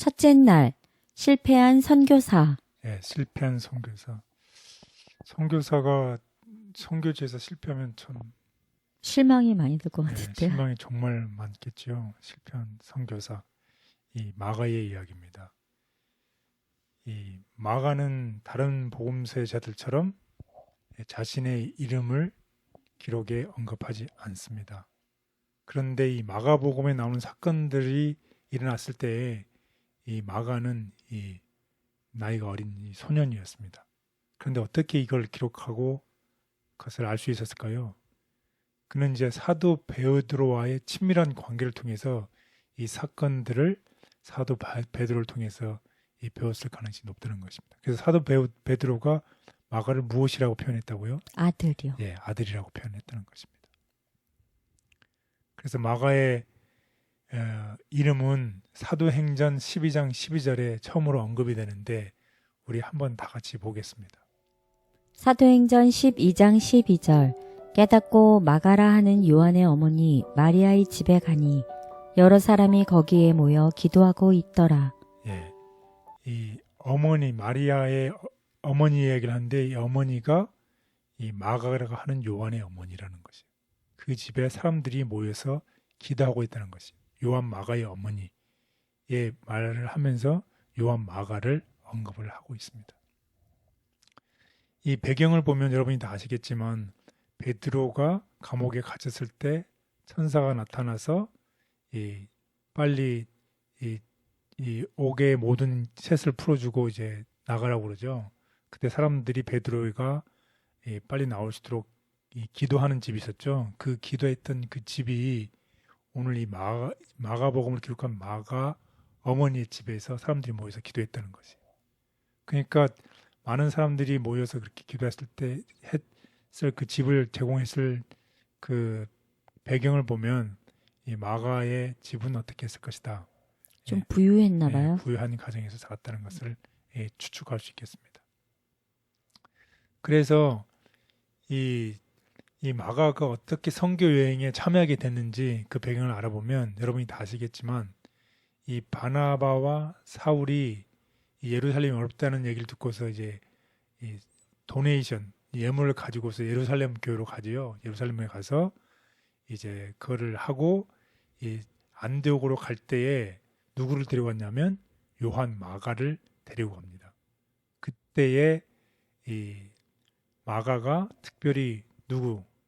첫째 날 실패한 선교사. 예, 실패한 선교사. 선교사가 선교지에서 실패하면 참 실망이 많이 들 것 예, 같은데요. 실망이 정말 많겠죠. 실패한 선교사. 이 마가의 이야기입니다. 이 마가는 다른 복음서자들처럼 자신의 이름을 기록에 언급하지 않습니다. 그런데 이 마가복음에 나오는 사건들이 일어났을 때에 이 마가는 이 나이가 어린 이 소년이었습니다. 그런데 어떻게 이걸 기록하고 그것을 알 수 있었을까요? 그는 이제 사도 베드로와의 친밀한 관계를 통해서 이 사건들을 사도 베드로를 통해서 배웠을 가능성이 높다는 것입니다. 그래서 사도 베드로가 마가를 무엇이라고 표현했다고요? 아들이요. 예, 아들이라고 표현했다는 것입니다. 그래서 마가의 이름은 사도행전 12장 12절에 처음으로 언급이 되는데 우리 한번 다 같이 보겠습니다. 사도행전 12장 12절. 깨닫고 마가라 하는 요한의 어머니 마리아의 집에 가니 여러 사람이 거기에 모여 기도하고 있더라. 예, 이 어머니 마리아의 어머니 얘기를 하는데 이 어머니가 이 마가라가 하는 요한의 어머니라는 것이에요. 그 집에 사람들이 모여서 기도하고 있다는 것이에요. 요한 마가의 어머니의 말을 하면서 요한 마가를 언급을 하고 있습니다. 이 배경을 보면 여러분이 다 아시겠지만 베드로가 감옥에 갇혔을 때 천사가 나타나서 빨리 이 옥의 모든 셋을 풀어주고 이제 나가라고 그러죠. 그때 사람들이 베드로가 빨리 나올 수 있도록 기도하는 집이 있었죠. 그 기도했던 그 집이 오늘 이 마가복음을 기록한 마가 어머니의 집에서 사람들이 모여서 기도했다는 것이에요. 그러니까 많은 사람들이 모여서 그렇게 기도했을 때 했을 그 집을 제공했을 그 배경을 보면 이 마가의 집은 어떻게 했을 것이다. 좀 부유했나 예, 봐요. 부유한 가정에서 살았다는 것을 추측할 수 있겠습니다. 그래서 이 마가가 어떻게 선교 여행에 참여하게 됐는지 그 배경을 알아보면 여러분이 다 아시겠지만 이 바나바와 사울이 예루살렘이 어렵다는 얘기를 듣고서 이제 이 도네이션 예물을 가지고서 예루살렘 교회로 가지요. 예루살렘에 가서 이제 그거를 하고 이 안디옥으로 갈 때에 누구를 데려갔냐면 요한 마가를 데리고 갑니다. 그때에 이 마가가 특별히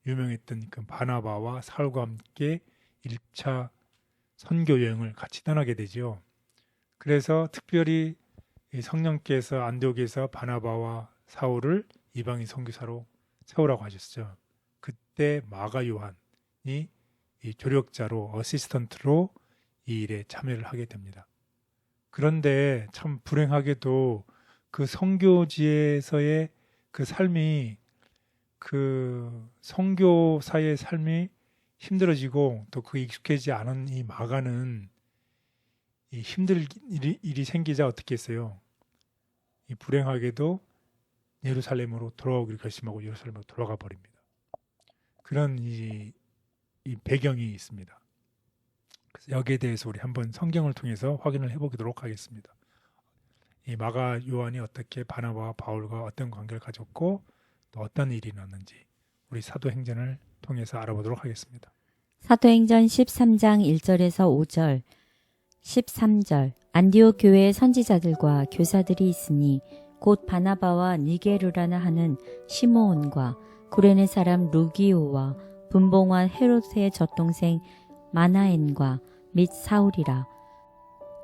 유명했던 그 바나바와 사울과 함께 1차 선교 여행을 같이 떠나게 되죠. 그래서 특별히 성령께서 안디옥에서 바나바와 사울을 이방인 선교사로 세우라고 하셨죠. 그때 마가 요한이 이 조력자로 어시스턴트로 이 일에 참여를 하게 됩니다. 그런데 참 불행하게도 그 선교지에서의 그 삶이 그 선교사의 삶이 힘들어지고 또 그 익숙해지지 않은 이 마가는 이 힘들 일이 생기자 어떻게 했어요? 이 불행하게도 예루살렘으로 돌아오기를 결심하고 예루살렘으로 돌아가 버립니다. 그런 이 배경이 있습니다. 그래서 여기에 대해서 우리 한번 성경을 통해서 확인을 해보도록 하겠습니다. 이 마가 요한이 어떻게 바나바와 바울과 어떤 관계를 가졌고 또 어떤 일이 났는지 우리 사도행전을 통해서 알아보도록 하겠습니다. 사도행전 13장 1절에서 5절. 13절. 안디옥 교회의 선지자들과 교사들이 있으니 곧 바나바와 니게르라나 하는 시므온과 구레네 사람 루기오와 분봉한 헤롯의 젖동생 마나엔과 및 사울이라.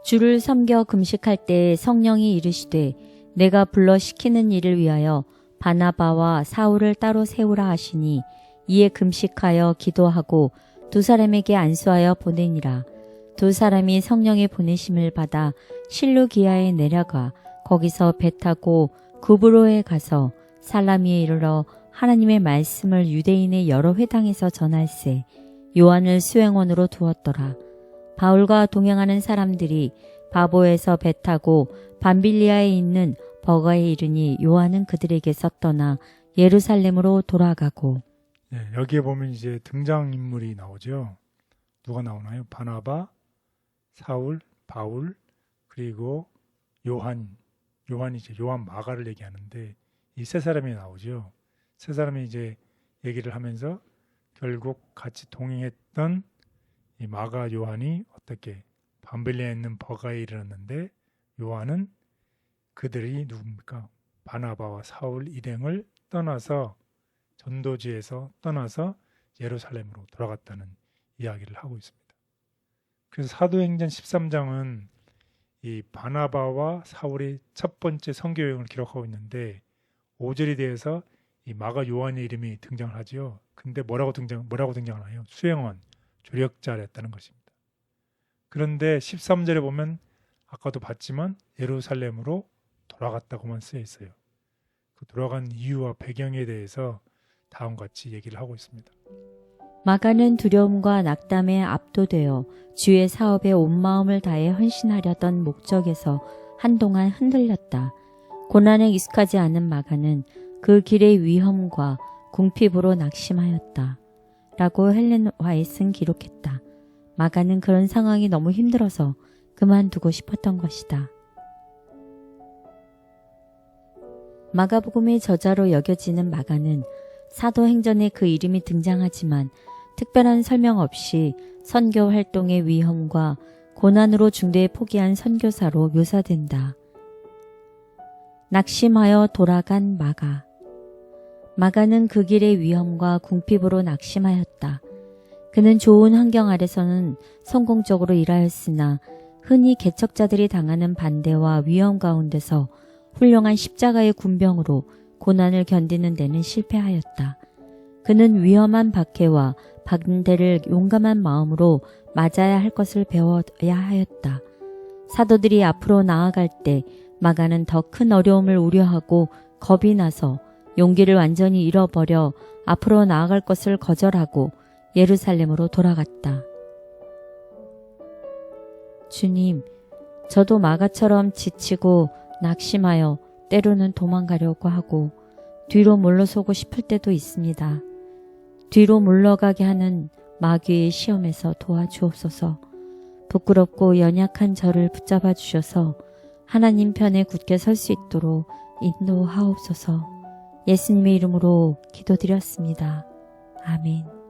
주를 섬겨 금식할 때 성령이 이르시되 내가 불러 시키는 일을 위하여 바나바와 사울을 따로 세우라 하시니 이에 금식하여 기도하고 두 사람에게 안수하여 보내니라. 두 사람이 성령의 보내심을 받아 실루기아에 내려가 거기서 배 타고 구브로에 가서 살라미에 이르러 하나님의 말씀을 유대인의 여러 회당에서 전할세 요한을 수행원으로 두었더라. 바울과 동행하는 사람들이 바보에서 배 타고 밤빌리아에 있는 버가에 이르니 요한은 그들에게서 떠나 예루살렘으로 돌아가고. 네, 여기에 보면 이제 등장인물이 나오죠. 누가 나오나요? 바나바, 사울, 바울, 그리고 요한이 이제 요한 마가를 얘기하는데 이 세 사람이 나오죠. 세 사람이 이제 얘기를 하면서 결국 같이 동행했던 이 마가 요한이 어떻게 밤빌리에 있는 버가에 이르렀는데 요한은 그들이 누굽니까? 바나바와 사울 일행을 떠나서 전도지에서 떠나서 예루살렘으로 돌아갔다는 이야기를 하고 있습니다. 그래서 사도행전 13장은 이 바나바와 사울의 첫 번째 선교 여행을 기록하고 있는데 5절에 대해서 이 마가 요한의 이름이 등장을 하지요. 근데 뭐라고 등장하나요? 수행원, 조력자였다는 것입니다. 그런데 13절에 보면 아까도 봤지만 예루살렘으로 돌아갔다고만 쓰여 있어요. 그 돌아간 이유와 배경에 대해서 다음과 같이 얘기를 하고 있습니다. 마가는 두려움과 낙담에 압도되어 주의 사업에 온 마음을 다해 헌신하려던 목적에서 한동안 흔들렸다. 고난에 익숙하지 않은 마가는 그 길의 위험과 궁핍으로 낙심하였다. 라고 헬렌 화이트는 기록했다. 마가는 그런 상황이 너무 힘들어서 그만두고 싶었던 것이다. 마가복음의 저자로 여겨지는 마가는 사도행전에 그 이름이 등장하지만 특별한 설명 없이 선교 활동의 위험과 고난으로 중대에 포기한 선교사로 묘사된다. 낙심하여 돌아간 마가. 마가는 그 길의 위험과 궁핍으로 낙심하였다. 그는 좋은 환경 아래서는 성공적으로 일하였으나 흔히 개척자들이 당하는 반대와 위험 가운데서 훌륭한 십자가의 군병으로 고난을 견디는 데는 실패하였다. 그는 위험한 박해와 반대를 용감한 마음으로 맞아야 할 것을 배워야 하였다. 사도들이 앞으로 나아갈 때 마가는 더 큰 어려움을 우려하고 겁이 나서 용기를 완전히 잃어버려 앞으로 나아갈 것을 거절하고 예루살렘으로 돌아갔다. 주님, 저도 마가처럼 지치고 낙심하여 때로는 도망가려고 하고 뒤로 물러서고 싶을 때도 있습니다. 뒤로 물러가게 하는 마귀의 시험에서 도와주옵소서. 부끄럽고 연약한 저를 붙잡아 주셔서 하나님 편에 굳게 설 수 있도록 인도하옵소서. 예수님의 이름으로 기도드렸습니다. 아멘.